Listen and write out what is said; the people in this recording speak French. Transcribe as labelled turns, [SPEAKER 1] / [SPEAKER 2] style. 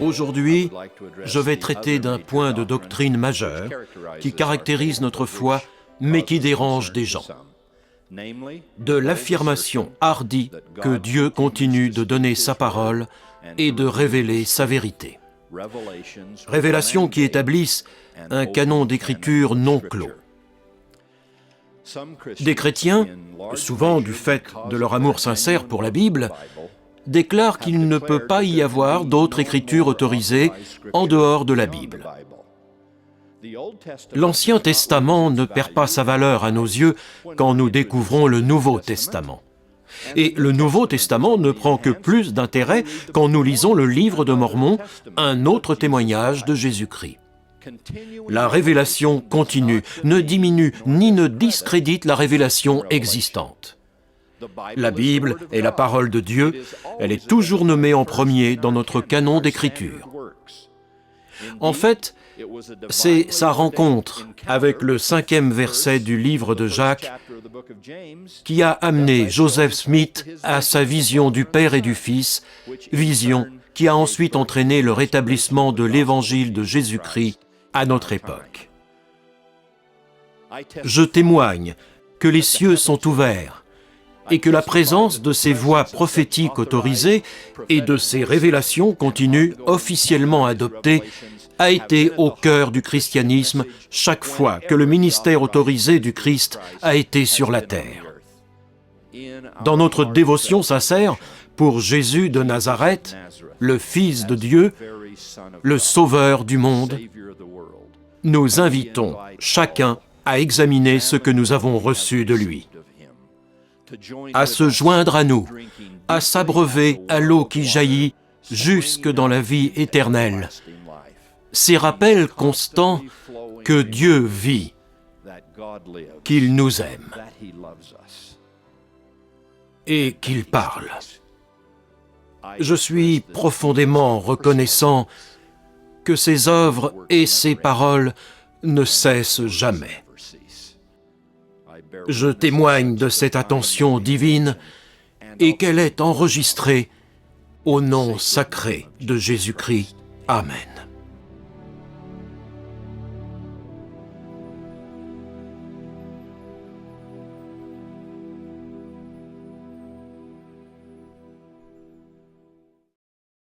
[SPEAKER 1] Aujourd'hui, je vais traiter d'un point de doctrine majeur qui caractérise notre foi, mais qui dérange des gens. De l'affirmation hardie que Dieu continue de donner sa parole et de révéler sa vérité. Révélations qui établissent un canon d'écriture non clos. Des chrétiens, souvent du fait de leur amour sincère pour la Bible, déclarent qu'il ne peut pas y avoir d'autre écriture autorisée en dehors de la Bible. L'Ancien Testament ne perd pas sa valeur à nos yeux quand nous découvrons le Nouveau Testament. Et le Nouveau Testament ne prend que plus d'intérêt quand nous lisons le Livre de Mormon, un autre témoignage de Jésus-Christ. La révélation continue, ne diminue ni ne discrédite la révélation existante. La Bible est la parole de Dieu, elle est toujours nommée en premier dans notre canon d'écriture. En fait, c'est sa rencontre avec le 5e verset du livre de Jacques qui a amené Joseph Smith à sa vision du Père et du Fils, vision qui a ensuite entraîné le rétablissement de l'Évangile de Jésus-Christ à notre époque. Je témoigne que les cieux sont ouverts et que la présence de ces voix prophétiques autorisées et de ces révélations continues officiellement adoptées a été au cœur du christianisme chaque fois que le ministère autorisé du Christ a été sur la terre. Dans notre dévotion sincère pour Jésus de Nazareth, le Fils de Dieu, le Sauveur du monde, nous invitons chacun à examiner ce que nous avons reçu de lui, à se joindre à nous, à s'abreuver à l'eau qui jaillit jusque dans la vie éternelle. Ces rappels constants que Dieu vit, qu'il nous aime et qu'il parle. Je suis profondément reconnaissant que ses œuvres et ses paroles ne cessent jamais. Je témoigne de cette attention divine et qu'elle est enregistrée au nom sacré de Jésus-Christ. Amen.